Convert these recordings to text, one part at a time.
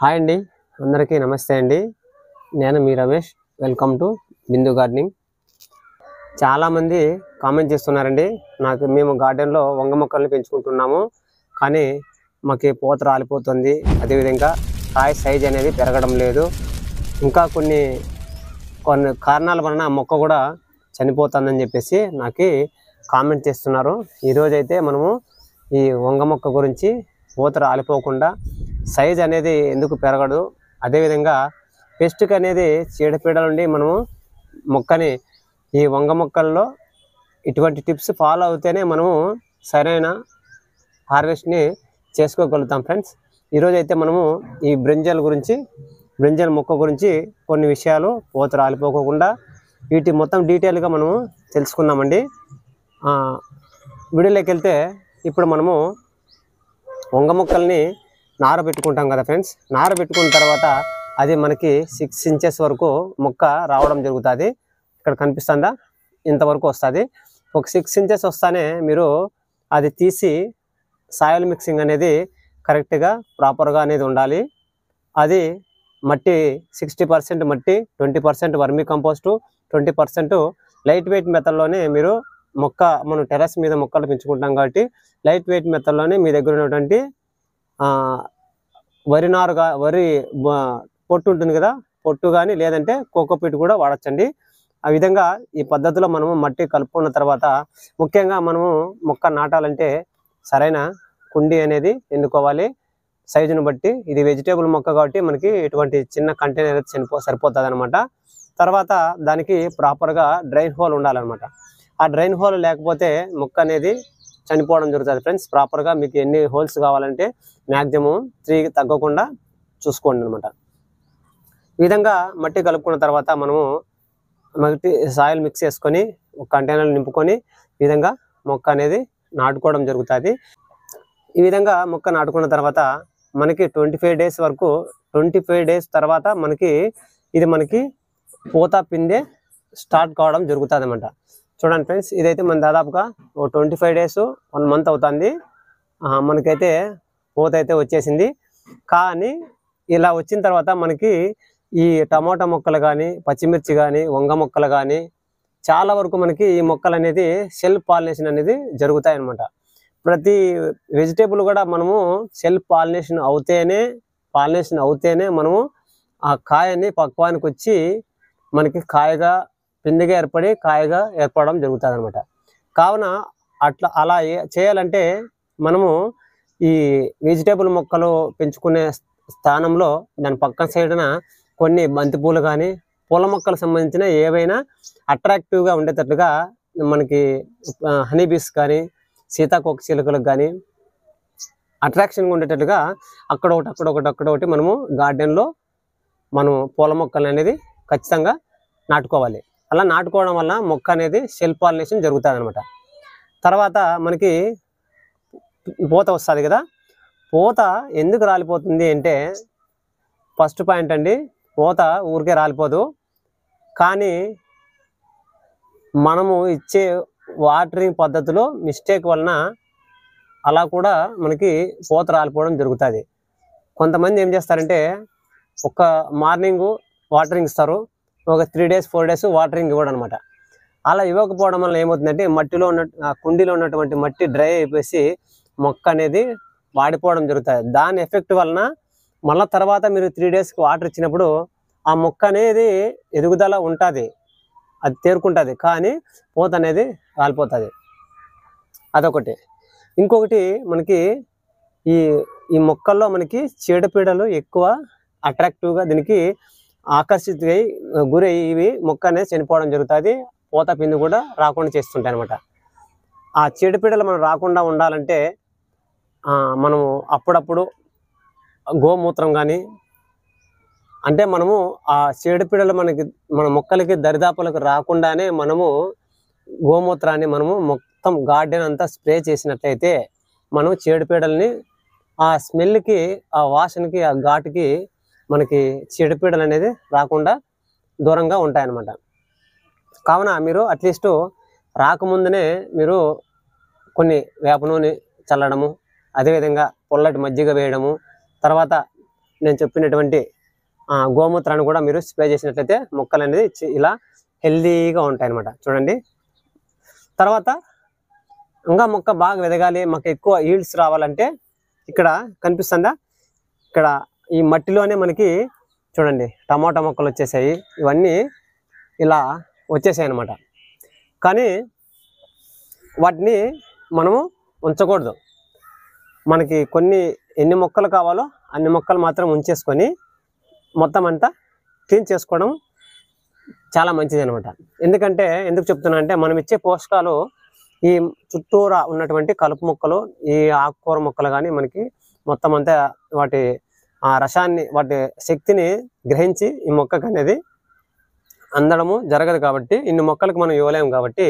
Hi అండి, అందరికీ నమస్తే అండి. నేను మీ Ramesh. Welcome to Bindu gardening. చాలామంది కామెంట్ చేస్తున్నారండి, మేము గార్డెన్లో వంగ మొక్కల్ని పెంచుకుంటున్నాము, కానీ మాకు పూత రాలిపోతుంది, అదేవిధంగా కాయ సైజ్ అనేది పెరగడం లేదు, ఇంకా కొన్ని కారణాల వలన మొక్క కూడా చనిపోతుందని చెప్పేసి నాకు కామెంట్ చేస్తున్నారు. ఈరోజైతే మనము ఈ వంగ మొక్క గురించి పూత రాలిపోకుండా సైజ్ అనేది ఎందుకు పెరగదు, అదేవిధంగా పెస్ట్కి అనేది చీడపీడల నుండి మనము మొక్కని ఈ వంగ మొక్కల్లో ఇటువంటి టిప్స్ ఫాలో అవుతేనే మనము సరైన హార్వెస్ట్ని చేసుకోగలుగుతాం ఫ్రెండ్స్. ఈరోజైతే మనము ఈ బ్రింజల్ మొక్క గురించి కొన్ని విషయాలు పూత రాలిపోకుండా వీటి మొత్తం డీటెయిల్గా మనము తెలుసుకుందామండి. వీడియోలోకి వెళ్తే ఇప్పుడు మనము వంగ మొక్కల్ని నారబెట్టుకుంటాం కదా ఫ్రెండ్స్. నారబెట్టుకున్న తర్వాత అది మనకి 6 ఇంచెస్ వరకు మొక్క రావడం జరుగుతుంది. ఇక్కడ కనిపిస్తుందా, ఇంతవరకు వస్తుంది. ఒక 6 ఇంచెస్ వస్తానే మీరు అది తీసి సాయిల్ మిక్సింగ్ అనేది కరెక్ట్గా ప్రాపర్గా అనేది ఉండాలి. అది మట్టి 60% మట్టి, 20% వర్మీ కంపోస్టు, 20% లైట్ వెయిట్ మెథడ్లోనే మీరు మనం టెర్రస్ మీద మొక్కలు పెంచుకుంటాం కాబట్టి లైట్ వెయిట్ మెథడ్లోనే మీ దగ్గర ఉన్నటువంటి వరి పొట్టు ఉంటుంది కదా, పొట్టు కానీ లేదంటే కోకోపీట్ కూడా వాడచ్చండి. ఆ విధంగా ఈ పద్ధతిలో మనము మట్టి కలుపుకున్న తర్వాత ముఖ్యంగా మనము మొక్క నాటాలంటే సరైన కుండీ అనేది ఎన్నుకోవాలి సైజును బట్టి. ఇది వెజిటేబుల్ మొక్క కాబట్టి మనకి ఇటువంటి చిన్న కంటైనర్ అయితే సరిపోతుంది అనమాట. తర్వాత దానికి ప్రాపర్గా డ్రైన్ హోల్ ఉండాలన్నమాట. ఆ డ్రైన్ హోల్ లేకపోతే మొక్క అనేది చనిపోవడం జరుగుతుంది ఫ్రెండ్స్. ప్రాపర్గా మీకు ఎన్ని హోల్స్ కావాలంటే మ్యాక్సిమం 3 తగ్గకుండా చూసుకోండి అనమాట. ఈ విధంగా మట్టి కలుపుకున్న తర్వాత మనము సాయిల్ మిక్స్ చేసుకొని ఒక కంటైనర్లు నింపుకొని ఈ విధంగా మొక్క అనేది నాటుకోవడం జరుగుతుంది. ఈ విధంగా మొక్క నాటుకున్న తర్వాత మనకి 25 డేస్ వరకు 25 డేస్ తర్వాత మనకి పూత పిందే స్టార్ట్ కావడం జరుగుతుంది అనమాట. చూడండి ఫ్రెండ్స్, ఇదైతే మన దాదాపుగా 25 డేస్ 1 మంత్ అవుతుంది. మనకైతే పూత అయితే వచ్చేసింది. కానీ ఇలా వచ్చిన తర్వాత మనకి ఈ టమాటా మొక్కలు కానీ, పచ్చిమిర్చి కానీ, వంగ మొక్కలు కానీ చాలా వరకు మనకి ఈ మొక్కలు అనేది సెల్ఫ్ పాలినేషన్ అనేది జరుగుతాయి అన్నమాట. ప్రతి వెజిటేబుల్ కూడా మనము సెల్ఫ్ పాలినేషన్ అవుతేనే మనము ఆ కాయని పక్వానికి వచ్చి మనకి కాయగా పిండిగా ఏర్పడడం జరుగుతుంది అనమాట. కావున అలా చేయాలంటే మనము ఈ వెజిటేబుల్ మొక్కలు పెంచుకునే స్థానంలో దాని పక్కన సైడ్న కొన్ని బంతిపూలు కానీ, పూల మొక్కలకు సంబంధించిన ఏవైనా అట్రాక్టివ్గా ఉండేటట్లుగా మనకి హనీబీస్ కానీ, సీతాకోక చిలుకలకు కానీ అట్రాక్షన్గా ఉండేటట్టుగా అక్కడొకటి మనము గార్డెన్లో పూల మొక్కలు అనేది ఖచ్చితంగా నాటుకోవాలి. అలా నాటుకోవడం వల్ల మొక్క అనేది సెల్ఫ్ పాలినేషన్ జరుగుతుంది అనమాట. తర్వాత మనకి పూత వస్తుంది కదా, పూత ఎందుకు రాలిపోతుంది అంటే ఫస్ట్ పాయింట్ అండి, పూత ఊరికే రాలిపోదు, కానీ మనము ఇచ్చే వాటరింగ్ పద్ధతిలో మిస్టేక్ వలన అలా కూడా మనకి పూత రాలిపోవడం జరుగుతుంది. కొంతమంది ఏం చేస్తారంటే ఒక మార్నింగ్ వాటరింగ్ ఇస్తారు, ఒక 3 డేస్ 4 డేస్ వాటరింగ్ ఇవ్వడం అనమాట. అలా ఇవ్వకపోవడం వల్ల ఏమవుతుందంటే కుండీలో ఉన్నటువంటి మట్టి డ్రై అయిపోయి మొక్క అనేది వాడిపోవడం జరుగుతుంది. దాని ఎఫెక్ట్ వలన మళ్ళీ తర్వాత మీరు 3 డేస్కి వాటర్ ఇచ్చినప్పుడు ఆ మొక్క అనేది ఎదుగుదల ఉంటుంది, అది తేరుకుంటుంది, కానీ పూత అనేది రాలిపోతుంది. అదొకటి. ఇంకొకటి మనకి ఈ మొక్కల్లో మనకి చీడపీడలు ఎక్కువ అట్రాక్టివ్గా దీనికి ఆకర్షితులై గురై ఇవి మొక్క అనేది చనిపోవడం జరుగుతుంది. పూత పిండి కూడా రాకుండా చేస్తుంటాయి అనమాట. ఆ చీడపీడలు మనం రాకుండా ఉండాలంటే మనము అప్పుడప్పుడు గోమూత్రం కానీ, అంటే మనము ఆ చీడపీడలు మన మొక్కలకి దరిదాపులకు రాకుండానే మనము గోమూత్రాన్ని మొత్తం గార్డెన్ అంతా స్ప్రే చేసినట్లయితే మనం చీడపీడల్ని ఆ స్మెల్కి, ఆ వాసనకి, ఆ ఘాటుకి మనకి చీడపీడలు అనేది రాకుండా దూరంగా ఉంటాయన్నమాట. కావున మీరు అట్లీస్ట్ రాకముందునే మీరు కొన్ని వేప నూనె చల్లడము, అదేవిధంగా పొల్లటి మజ్జిగ వేయడము, తర్వాత నేను చెప్పినటువంటి గోమూత్రాన్ని కూడా మీరు స్ప్రే చేసినట్లయితే మొక్కలు అనేది ఇలా హెల్దీగా ఉంటాయి అన్నమాట. చూడండి. తర్వాత ఇంకా మొక్క బాగా ఎదగాలి, మాకు ఎక్కువ ఈల్డ్స్ రావాలంటే ఇక్కడ కనిపిస్తుందా, ఇక్కడ ఈ మట్టిలోనే మనకి చూడండి టమాటా మొక్కలు వచ్చేసాయి. ఇవన్నీ ఇలా వచ్చేసాయి అన్నమాట. కానీ వాటిని మనము ఉంచకూడదు. మనకి ఎన్ని మొక్కలు కావాలో అన్ని మొక్కలు మాత్రం ఉంచేసుకొని మొత్తం అంతా క్లీన్ చేసుకోవడం చాలా మంచిది అనమాట. ఎందుకు చెప్తున్నా అంటే మనం ఇచ్చే పోషకాలు ఈ చుట్టూరా ఉన్నటువంటి కలుపు మొక్కలు, ఈ ఆకుకూర మొక్కలు కానీ మనకి మొత్తం అంతా వాటి రసాన్ని, వాటి శక్తిని గ్రహించి ఈ మొక్కకు అనేది అందడము జరగదు. కాబట్టి ఇన్ని మొక్కలకు మనం ఇవ్వలేము. కాబట్టి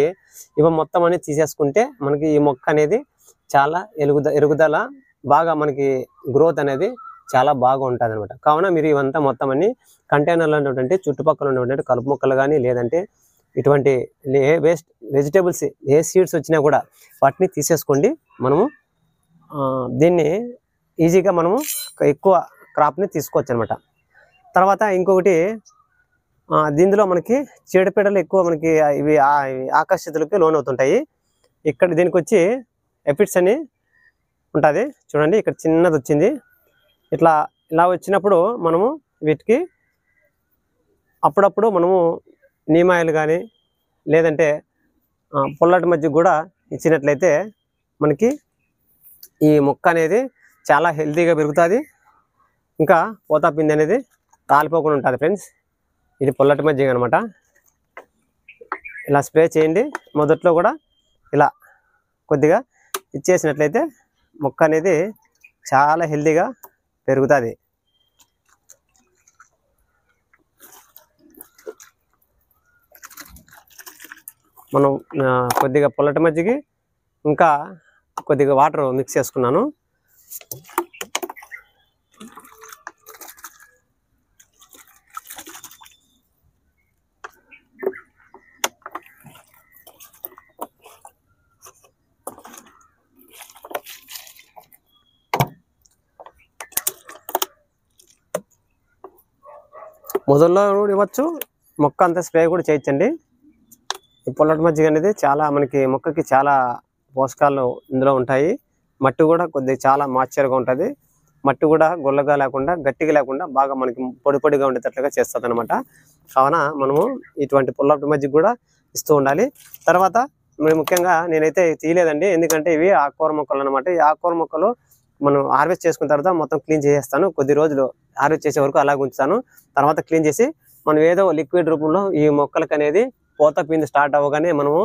మొత్తం అనేది తీసేసుకుంటే మనకి ఈ మొక్క అనేది చాలా ఎరుగుదల బాగా, మనకి గ్రోత్ అనేది చాలా బాగా ఉంటుంది అనమాట. కావున మీరు ఇవంతా మొత్తం అన్ని కంటైనర్లో ఉన్నటువంటి చుట్టుపక్కల ఉన్నటువంటి కలుపు మొక్కలు కానీ, లేదంటే ఇటువంటి వేస్ట్ వెజిటేబుల్స్ ఏ సీడ్స్ వచ్చినా కూడా వాటిని తీసేసుకోండి. మనము దీన్ని ఈజీగా మనము ఎక్కువ క్రాప్ని తీసుకోవచ్చు అనమాట. తర్వాత ఇంకొకటి, దీనిలో మనకి చీడపీడలు ఎక్కువ మనకి ఇవి ఆకర్షితులకి లోన్ అవుతుంటాయి. ఇక్కడ దీనికి వచ్చి ఎఫిడ్స్ అని ఉంటుంది. చూడండి, ఇక్కడ చిన్నది వచ్చింది. ఇలా వచ్చినప్పుడు మనము వీటికి అప్పుడప్పుడు మనము నీమాయిలు కానీ, లేదంటే పొల్లటి మధ్య కూడా ఇచ్చినట్లయితే మనకి ఈ మొక్క అనేది చాలా హెల్తీగా పెరుగుతుంది. ఇంకా పోతా పిండి అనేది రాలిపోకుండా ఉంటుంది ఫ్రెండ్స్. ఇది పొల్లటి మజ్జిగ అనమాట. ఇలా స్ప్రే చేయండి. మొదట్లో కూడా ఇలా కొద్దిగా ఇచ్చేసినట్లయితే మొక్క అనేది చాలా హెల్తీగా పెరుగుతుంది. మనం కొద్దిగా పొల్లటి మజ్జిగ ఇంకా కొద్దిగా వాటర్ మిక్స్ చేసుకున్నాను. మొదల్లో కూడా ఇవ్వచ్చు, మొక్క అంతా స్ప్రే కూడా చేయొచ్చండి. ఈ పొల్లటి మజ్జిగ అనేది చాలా మనకి మొక్కకి చాలా పోషకాలు ఇందులో ఉంటాయి. మట్టి కూడా కొద్దిగా చాలా మాయిశ్చర్గా ఉంటుంది. మట్టి కూడా గొల్లగా లేకుండా, గట్టిగా లేకుండా బాగా మనకి పొడిగా ఉండేటట్లుగా చేస్తుంది అనమాట. కావున మనము ఇటువంటి పొల్లటి మజ్జిగ కూడా ఇస్తూ ఉండాలి. తర్వాత ముఖ్యంగా నేనైతే తీయలేదండి, ఎందుకంటే ఇవి ఆకుకూర మొక్కలు అనమాట. ఈ ఆకుకూర మొక్కలు మనం హార్వెస్ట్ చేసుకున్న తర్వాత మొత్తం క్లీన్ చేసేస్తాను. కొద్ది రోజులు హార్వెస్ట్ చేసే వరకు అలాగే ఉంచుతాను. తర్వాత క్లీన్ చేసి మనం ఏదో లిక్విడ్ రూపంలో ఈ మొక్కలకు అనేది పూత పిండి స్టార్ట్ అవ్వగానే మనము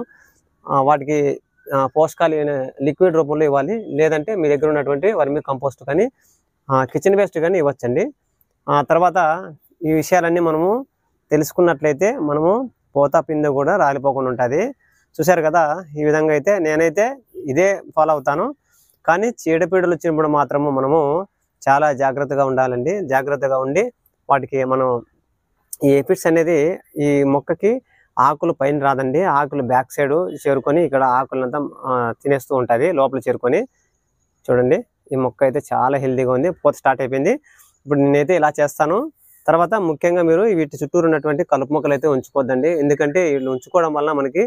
వాటికి పోషకాలు లిక్విడ్ రూపంలో ఇవ్వాలి. లేదంటే మీ దగ్గర ఉన్నటువంటి వర్మీ కంపోస్ట్ కానీ, కిచెన్ వేస్ట్ కానీ ఇవ్వచ్చండి. తర్వాత ఈ విషయాలన్నీ మనము తెలుసుకున్నట్లయితే మనము పూత పిండి కూడా రాలిపోకుండా ఉంటుంది. చూశారు కదా, ఈ విధంగా అయితే నేనైతే ఇదే ఫాలో అవుతాను. కానీ చీడపీడలు వచ్చినప్పుడు మాత్రము మనము చాలా జాగ్రత్తగా ఉండాలండి. జాగ్రత్తగా ఉండి వాటికి మనం ఈ ఎఫిడ్స్ అనేది ఈ మొక్కకి ఆకులు పైన రాదండి, ఆకులు బ్యాక్ సైడ్ చేరుకొని ఇక్కడ ఆకులంతా తినేస్తూ ఉంటుంది లోపల చేరుకొని. చూడండి, ఈ మొక్క అయితే చాలా హెల్తీగా ఉంది. పూత స్టార్ట్ అయిపోయింది. ఇప్పుడు నేనైతే ఇలా చేస్తాను. తర్వాత ముఖ్యంగా మీరు వీటి చుట్టూరు ఉన్నటువంటి కలుపు మొక్కలు అయితే ఉంచుకోవద్దండి. ఎందుకంటే వీళ్ళు ఉంచుకోవడం వల్ల మనకి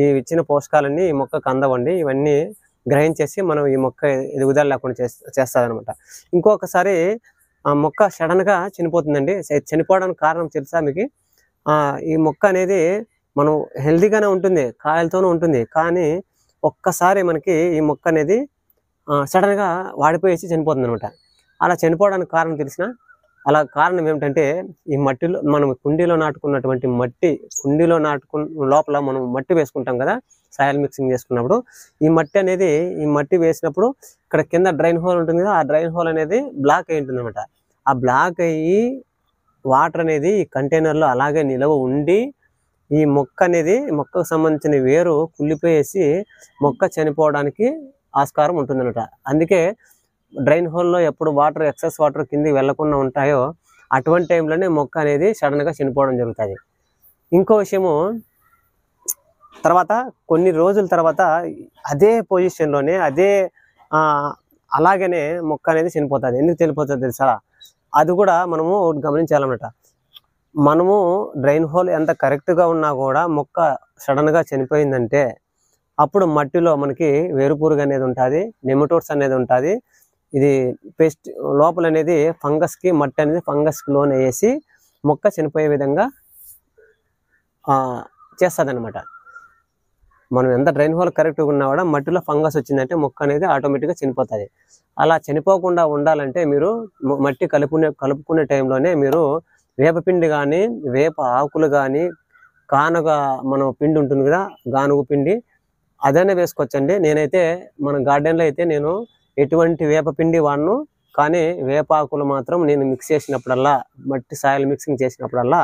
ఈ ఇచ్చిన పోషకాలన్నీ ఈ మొక్కకు అందవండి. ఇవన్నీ గ్రహించేసి మనం ఈ మొక్క ఎదుగుదల లేకుండా చేస్తుంది అనమాట. ఇంకొకసారి ఆ మొక్క సడన్గా చనిపోతుందండి. చనిపోవడానికి కారణం తెలుసా మీకు? ఈ మొక్క అనేది మనం హెల్తీగానే ఉంటుంది, కాయలతోనూ ఉంటుంది. కానీ ఒక్కసారి మనకి ఈ మొక్క అనేది సడన్గా వాడిపోయేసి చనిపోతుంది అనమాట. అలా చనిపోవడానికి కారణం తెలిసిన కారణం ఏమిటంటే ఈ మట్టిలో మనం కుండీలో నాటుకున్నటువంటి కుండీలో లోపల మనం మట్టి వేసుకుంటాం కదా, సాయిల్ మిక్సింగ్ చేసుకున్నప్పుడు ఈ మట్టి వేసినప్పుడు ఇక్కడ కింద డ్రైన్ హోల్ ఉంటుంది కదా, ఆ డ్రైన్ హోల్ అనేది బ్లాక్ అయి ఉంటుంది అనమాట. ఆ బ్లాక్ అయ్యి వాటర్ అనేది ఈ కంటైనర్లో అలాగే నిలవ ఉండి ఈ మొక్కకు సంబంధించిన వేరు కుళ్ళిపోయేసి మొక్క చనిపోవడానికి ఆస్కారం ఉంటుందన్నమాట. అందుకే డ్రైన్ హోల్లో ఎప్పుడు ఎక్సెస్ వాటర్ కిందికి వెళ్లకుండా ఉంటాయో అటువంటి టైంలోనే మొక్క అనేది సడన్గా చనిపోవడం జరుగుతుంది. ఇంకో విషయము, తర్వాత కొన్ని రోజుల తర్వాత అదే పొజిషన్లోనే అలాగనే మొక్క అనేది చనిపోతుంది. ఎందుకు చనిపోతుంది తెలుసా? అది కూడా మనము గమనించాలన్నమాట. మనము డ్రైన్ హోల్ ఎంత కరెక్ట్గా ఉన్నా కూడా మొక్క సడన్గా చనిపోయిందంటే అప్పుడు మట్టిలో మనకి వేరుపురుగు అనేది ఉంటుంది, నెమటోడ్స్ అనేది ఉంటుంది. ఇది పెస్ట్ లోపల అనేది ఫంగస్కి, మట్టి అనేది ఫంగస్కి లోన్ వేసి మొక్క చనిపోయే విధంగా చేస్తుంది అనమాట. మనం ఎంత డ్రైన్ హోల్ కరెక్ట్గా ఉన్నా కూడా మట్టిలో ఫంగస్ వచ్చిందంటే మొక్క అనేది ఆటోమేటిక్గా చనిపోతుంది. అలా చనిపోకుండా ఉండాలంటే మీరు మట్టి కలుపుకునే టైంలోనే మీరు వేపపిండి కానీ, వేప ఆకులు కానీ, కానుగ మనం పిండి ఉంటుంది కదా, గానుగు పిండి, అదైనా వేసుకోవచ్చండి. నేనైతే మన గార్డెన్లో అయితే నేను ఎటువంటి వేపపిండి వాడను, కానీ వేపాకులు మాత్రం నేను మిక్స్ చేసినప్పుడల్లా, మట్టి సాయిల్ మిక్సింగ్ చేసినప్పుడల్లా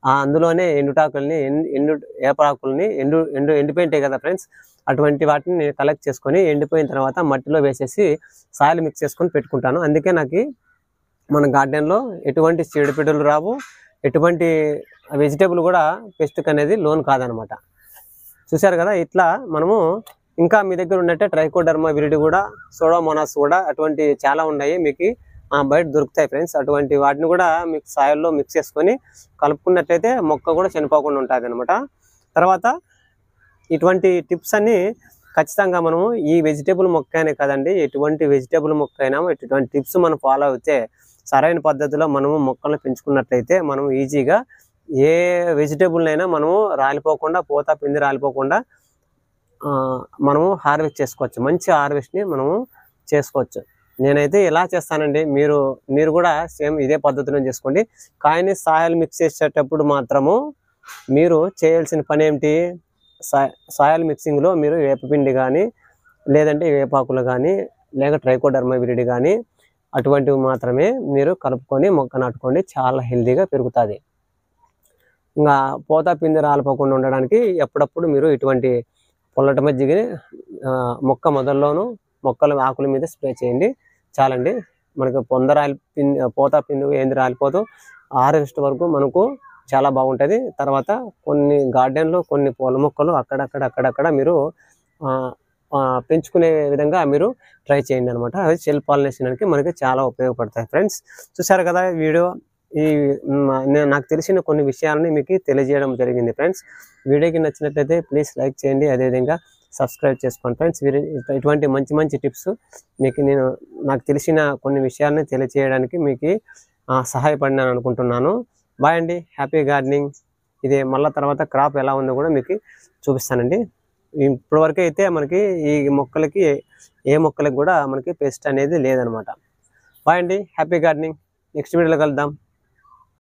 అందులోనే ఎండుటాకుల్ని, వేపాకుల్ని ఎండిపోయింటాయి కదా ఫ్రెండ్స్, అటువంటి వాటిని నేను కలెక్ట్ చేసుకొని ఎండిపోయిన తర్వాత మట్టిలో వేసేసి సాయిల్ మిక్స్ చేసుకొని పెట్టుకుంటాను. అందుకే నాకు మన గార్డెన్లో ఎటువంటి చీడపీడలు రావు, ఎటువంటి వెజిటేబుల్ కూడా పెస్ట్కి అనేది లోన్ కాదనమాట. చూశారు కదా, ఇట్లా మనము ఇంకా మీ దగ్గర ఉన్నట్టే ట్రైకోడర్మా విరిడి కూడా, సూడోమోనాస్ కూడా, అటువంటి చాలా ఉన్నాయి మీకు బయట దొరుకుతాయి ఫ్రెండ్స్. అటువంటి వాటిని కూడా మీకు సాయిల్లో మిక్స్ చేసుకొని కలుపుకున్నట్లయితే మొక్క కూడా చనిపోకుండా ఉంటుంది అనమాట. తర్వాత ఇటువంటి టిప్స్ అన్ని ఖచ్చితంగా మనము ఈ వెజిటేబుల్ మొక్క అనే కదండి, ఎటువంటి వెజిటేబుల్ మొక్క అయినా ఇటువంటి టిప్స్ మనం ఫాలో అయితే సరైన పద్ధతిలో మనము మొక్కలను పెంచుకున్నట్లయితే మనం ఈజీగా ఏ వెజిటేబుల్నైనా మనము రాలిపోకుండా, పూత పిండి రాలిపోకుండా మనము హార్వెస్ట్ చేసుకోవచ్చు. మంచి హార్వెస్ట్ని మనము చేసుకోవచ్చు. నేనైతే ఇలా చేస్తానండి, మీరు కూడా సేమ్ ఇదే పద్ధతిలో చేసుకోండి. కాయని సాయిల్ మిక్స్ చేసేటప్పుడు మాత్రము మీరు చేయాల్సిన పని ఏమిటి, సాయిల్ మిక్సింగ్లో మీరు వేపపిండి కానీ, లేదంటే వేపాకులు కానీ, లేక ట్రైకోడర్మా విరిడి కానీ, అటువంటివి మాత్రమే మీరు కలుపుకొని మొక్క నాటుకోండి. చాలా హెల్తీగా పెరుగుతుంది. ఇంకా పూత పిండి రాలిపోకుండా ఉండడానికి ఎప్పుడప్పుడు మీరు ఇటువంటి పొల్లటి మజ్జిగని మొక్క మొదల్లోనూ మొక్కల ఆకుల మీద స్ప్రే చేయండి, చాలండి. మనకు పూత పిండి ఏంది రాలిపోతూ హార్వెస్ట్ వరకు మనకు చాలా బాగుంటుంది. తర్వాత కొన్ని గార్డెన్లో కొన్ని పూల మొక్కలు అక్కడక్కడ మీరు పెంచుకునే విధంగా మీరు ట్రై చేయండి అనమాట. అవి సెల్ఫ్ పాలినేషన్కి మనకి చాలా ఉపయోగపడతాయి ఫ్రెండ్స్. చూసారు కదా వీడియో, నాకు తెలిసిన కొన్ని విషయాలని మీకు తెలియజేయడం జరిగింది ఫ్రెండ్స్. వీడియోకి నచ్చినట్లయితే ప్లీజ్ లైక్ చేయండి, అదేవిధంగా సబ్స్క్రైబ్ చేసుకోండి ఫ్రెండ్స్. ఇటువంటి మంచి టిప్స్ మీకు నాకు తెలిసిన కొన్ని విషయాలని తెలియజేయడానికి మీకు సహాయపడినాను అనుకుంటున్నాను. బాయ్ అండి, హ్యాపీ గార్డెనింగ్. ఇది మళ్ళీ తర్వాత క్రాప్ ఎలా ఉందో కూడా మీకు చూపిస్తానండి. ఇప్పటివరకు అయితే మనకి ఈ మొక్కలకి ఏ మొక్కలకి కూడా మనకి పెస్ట్ అనేది లేదనమాట. బాయ్ అండి, హ్యాపీ గార్డెనింగ్. నెక్స్ట్ వీడియోలో కలుద్దాం.